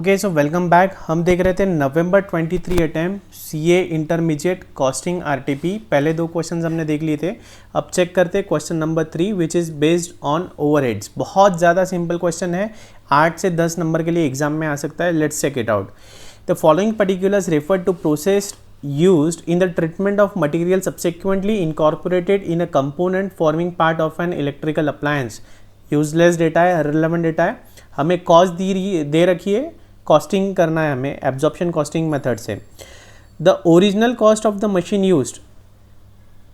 Okay so welcome back. हम देख रहे थे नवंबर 23 attempt CA intermediate costing RTP. पहले दो क्वेश्चंस हमने देख लिए थे। अब चेक करते question number 3 which is based on overheads. बहुत ज़्यादा सिंपल क्वेश्चन है, 8 से 10 नंबर के लिए एग्जाम में आ सकता है। Let's check it out. The following particulars refer to process used in the treatment of material subsequently incorporated in a component forming part of an electrical appliance। Useless data है, relevant data है। हमें cost दे रखी है, costing करना है हमें absorption costing method से। The original cost of the machine used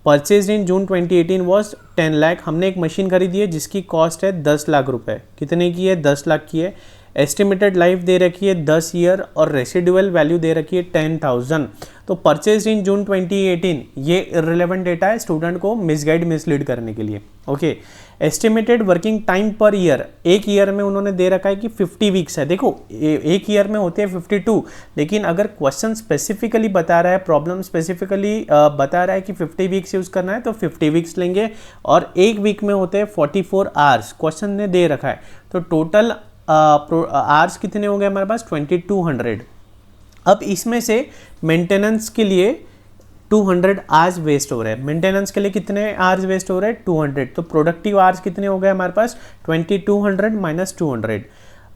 purchase in June 2018 was 10 lakh. हमने एक मशीन खरीदी है जिसकी कॉस्ट है 10 लाख रुपए। कितने की है? 10 लाख की है। एस्टिमेटेड लाइफ दे रखी है 10 ईयर और रेसिडुअल वैल्यू दे रखी है 10,000। तो परचेज इन जून 2018 ये इररिलेवेंट डेटा है स्टूडेंट को मिसलीड करने के लिए। Okay, estimated working time per year, एक ईयर में उन्होंने दे रखा है कि 50 वीक्स है। देखो एक ईयर में होते हैं 52, लेकिन अगर क्वेश्चन स्पेसिफिकली बता रहा है, प्रॉब्लम स्पेसिफिकली बता रहा है कि 50 वीक्स यूज करना है तो 50 वीक्स लेंगे। और एक वीक में होते हैं 44 आवर्स क्वेश्चन ने दे रखा है। तो टोटल आवर्स कितने हो गए हमारे पास? 2200। अब इसमें से मेंटेनेंस के लिए 200 आवर्स वेस्ट हो रहे हैं। मेंटेनेंस के लिए कितने आवर्स वेस्ट हो रहे हैं? 200। तो प्रोडक्टिव आवर्स कितने हो गए हमारे पास? 2200 माइनस 200।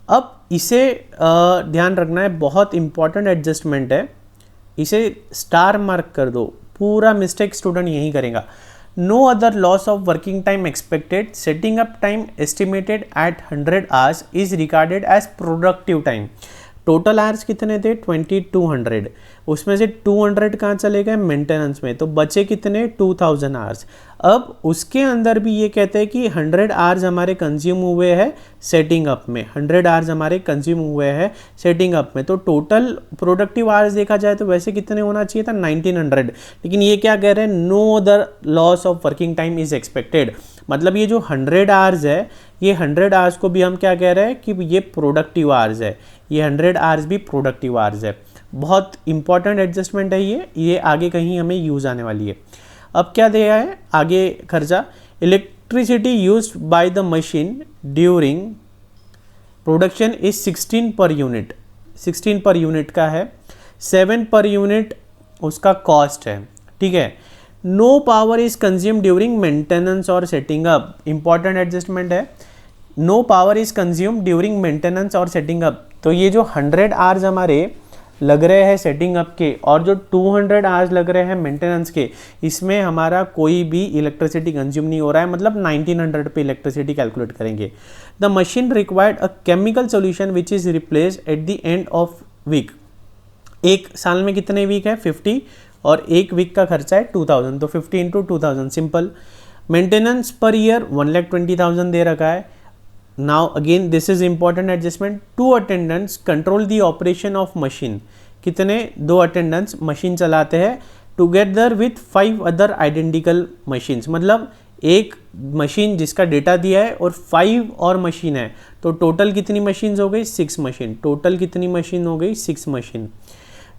अब इसे ध्यान रखना है, बहुत इंपॉर्टेंट एडजस्टमेंट है। इसे स्टार मार्क कर दो, पूरा मिस्टेक स्टूडेंट यही करेगा। No other loss of working time expected. Setting up time estimated at 100 hours is regarded as productive time. Total hours कितने थे? 2200। उसमें से 200 कहाँ चले गए? मेंटेनेंस में। तो बचे कितने? 2000 आवर्स। अब उसके अंदर भी ये कहते हैं कि 100 आवर्स हमारे कंज्यूम हुए हैं सेटिंग अप में। 100 आवर्स हमारे कंज्यूम हुए हैं सेटिंग अप में। तो टोटल प्रोडक्टिव आवर्स देखा जाए तो वैसे कितने होना चाहिए था? 1900। लेकिन ये क्या कह रहे हैं? No other loss of working time is expected. मतलब ये जो 100 आवर्स है, ये 100 आवर्स को भी हम क्या कह रहे हैं कि ये प्रोडक्टिव आवर्स है। ये 100 आवर्स भी प्रोडक्टिव आवर्स है। बहुत इंपॉर्टेंट एडजस्टमेंट है ये आगे कहीं हमें यूज़ आने वाली है। अब क्या दिया है आगे खर्चा? Electricity used by the machine during production is 16 per unit. 16 per unit का है। 7 पर यूनिट उसका कॉस्ट है। ठीक है। No power is consume during maintenance और सेटिंग अप। इंपॉर्टेंट एडजस्टमेंट है। No power is consume during maintenance और setting up. तो ये जो 100 आवर्स हमारे लग रहे हैं सेटिंग अप के और जो 200 आवर्स लग रहे हैं मेंटेनेंस के, इसमें हमारा कोई भी इलेक्ट्रिसिटी कंज्यूम नहीं हो रहा है। मतलब 1900 पे इलेक्ट्रिसिटी कैलकुलेट करेंगे। The machine required a chemical solution which is replaced at the end of week. एक साल में कितने वीक है? 50 और एक वीक का खर्चा है 2000। तो 50 into 2000 simple. Maintenance per year 1,20,000 दे रखा है। Now again this is important adjustment. 2 attendants control the operation of machine. कितने? 2 attendants मशीन चलाते हैं together with 5 other identical machines। मतलब एक मशीन जिसका डेटा दिया है और 5 और मशीन है। तो टोटल कितनी मशीन हो गई? 6 मशीन। टोटल कितनी मशीन हो गई? 6 machine.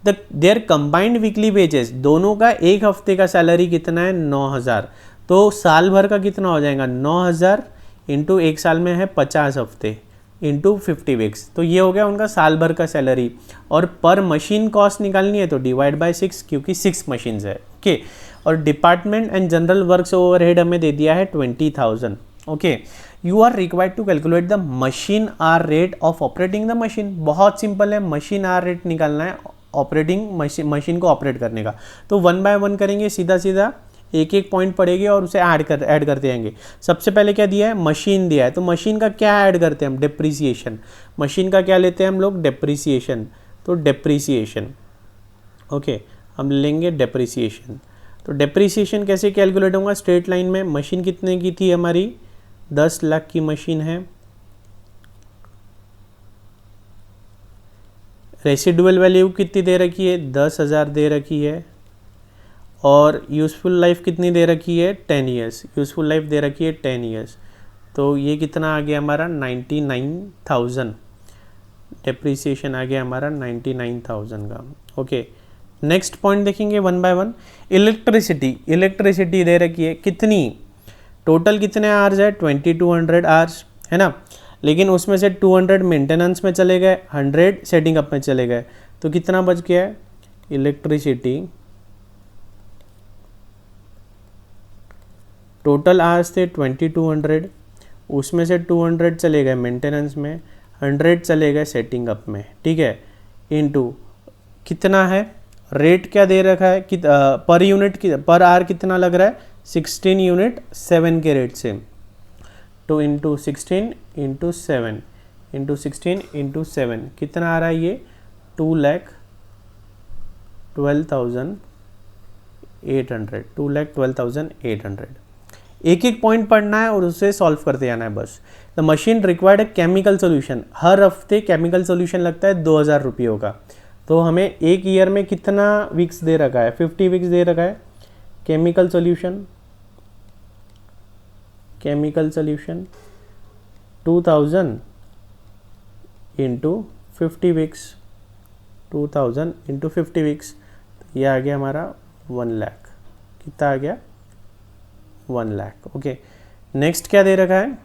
There combined weekly wages, दोनों का एक हफ्ते का सैलरी कितना है? 9000। तो साल भर का कितना हो जाएगा? 9000 इंटू एक साल में है 50 हफ्ते इंटू 50 वीक्स। तो ये हो गया उनका साल भर का सैलरी। और पर मशीन कॉस्ट निकालनी है तो डिवाइड बाय 6, क्योंकि 6 मशीन्स है। ओके। और department and general works overhead हमें दे दिया है 20,000। Okay. You are required to calculate the machine hour rate of operating the machine. बहुत सिंपल है, मशीन आर रेट निकालना है ऑपरेटिंग मशीन को ऑपरेट करने का। तो 1 बाय 1 करेंगे, सीधा सीधा एक एक पॉइंट पड़ेगी और उसे ऐड करते जाएंगे। सबसे पहले क्या दिया है? मशीन दिया है। तो मशीन का क्या ऐड करते हैं हम? डेप्रीसिएशन। मशीन का क्या लेते हैं हम लोग? डेप्रीसिएशन। तो डेप्रीसिएशन, ओके, हम लेंगे डेप्रीसिएशन। तो डेप्रीसिएशन कैसे कैलकुलेट होगा? स्ट्रेट लाइन में। मशीन कितने की थी हमारी? 10 लाख की मशीन है। रेसिडुअल वैल्यू कितनी दे रखी है? 10,000 दे रखी है। और यूज़फुल लाइफ कितनी दे रखी है? 10 ईयर्स। यूज़फुल लाइफ दे रखी है 10 ईयर्स। तो ये कितना आ गया हमारा? 99,000। डेप्रीसिएशन आ गया हमारा 99,000 का। ओके, नेक्स्ट पॉइंट देखेंगे 1 बाय 1। इलेक्ट्रिसिटी दे रखी है कितनी? टोटल कितने आवर्स है? 2200 आवर्स है ना। लेकिन उसमें से 200 मेंटेनेंस में चले गए, 100 सेटिंग अप में चले गए, तो कितना बच गया है? इलेक्ट्रिसिटी टोटल आवर्स थे 2200, उसमें से 200 चले गए मेंटेनेंस में, 100 चले गए सेटिंग अप में, ठीक है, इनटू कितना है रेट क्या दे रखा है कि पर यूनिट पर आवर कितना लग रहा है? 16 यूनिट 7 के रेट से, तो इंटू 16 इंटू 7 इंटू 16 इंटू 7 कितना आ रहा है ये? 2,12,800, 2,12,800। एक एक पॉइंट पढ़ना है और उसे सॉल्व करते जाना है बस। The machine required a chemical solution, हर हफ्ते केमिकल सोल्यूशन लगता है 2,000 रुपयों का, तो हमें एक ईयर में कितना वीक्स दे रखा है? 50 वीक्स दे रखा है। Chemical solution 2000 into 50 weeks, 2000 into 50 weeks, ये आ गया हमारा 1 लाख। कितना आ गया? 1 लाख। ओके, नेक्स्ट क्या दे रखा है?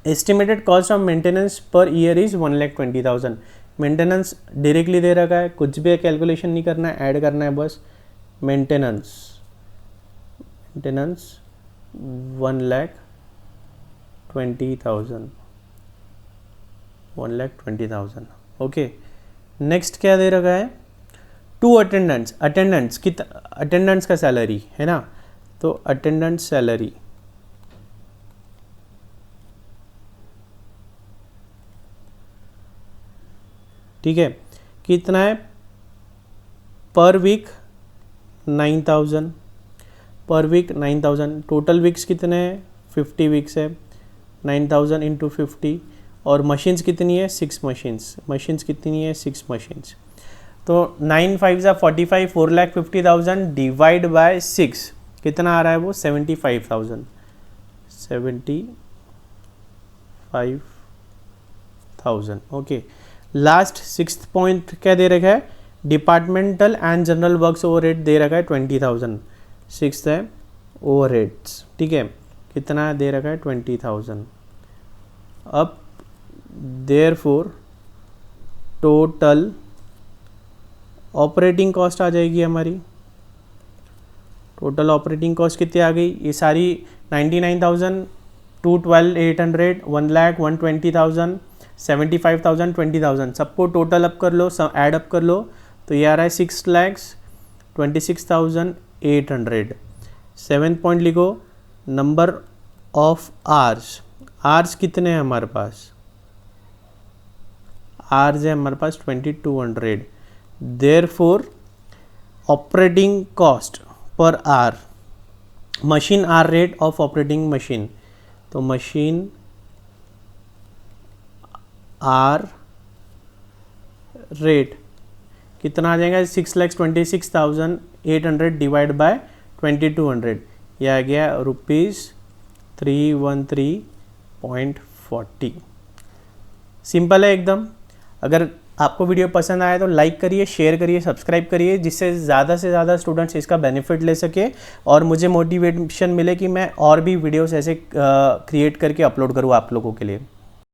Estimated cost of maintenance per year is 1,20,000। Maintenance directly दे रखा है, कुछ भी कैलकुलेशन नहीं करना है, ऐड करना है बस। मेंटेनेंस 1,20,000, 1,20,000। ओके, नेक्स्ट क्या दे रखा है? 2 अटेंडेंट्स, अटेंडेंट्स का सैलरी है ना, तो अटेंडेंस सैलरी ठीक है, कितना है? पर वीक 9,000, पर वीक 9,000। टोटल वीक्स कितने हैं? 50 वीक्स है, 9,000 इंटू 50। और मशीन्स कितनी है? 6 मशीन्स। मशीन्स कितनी है? 6 मशीन्स। तो 9 5 ज़ा 45, 4,50,000 डिवाइड बाय 6 कितना आ रहा है? वो 75,000, 75,000। ओके, लास्ट 6th पॉइंट क्या दे रखा है? Departmental and general works overhead दे रखा है 20,000। 6th है ओवरहेड्स, ठीक है, कितना दे रखा है? 20,000। अब देयरफॉर टोटल ऑपरेटिंग कॉस्ट आ जाएगी हमारी। टोटल ऑपरेटिंग कॉस्ट कितनी आ गई? ये सारी 99,000, 2,12,800, 1,01,20,000, 75,000, 20,000 सबको टोटल अप कर लो, सब ऐड अप कर लो, तो ये आ रहा है 6,26,800। 7th पॉइंट लिखो, नंबर ऑफ आवर्स। आवर्स कितने हैं हमारे पास? आवर्स है हमारे पास 2,200। Therefore operating cost per hour, machine hour rate of operating machine, तो मशीन आर रेट कितना आ जाएगा? 6,26,800 डिवाइड बाय 2,200, यह आ गया ₹313.40। सिंपल है एकदम। अगर आपको वीडियो पसंद आए तो लाइक करिए, शेयर करिए, सब्सक्राइब करिए, जिससे ज़्यादा से ज़्यादा स्टूडेंट्स इसका बेनिफिट ले सके और मुझे मोटिवेशन मिले कि मैं और भी वीडियोस ऐसे क्रिएट करके अपलोड करूँ आप लोगों के लिए।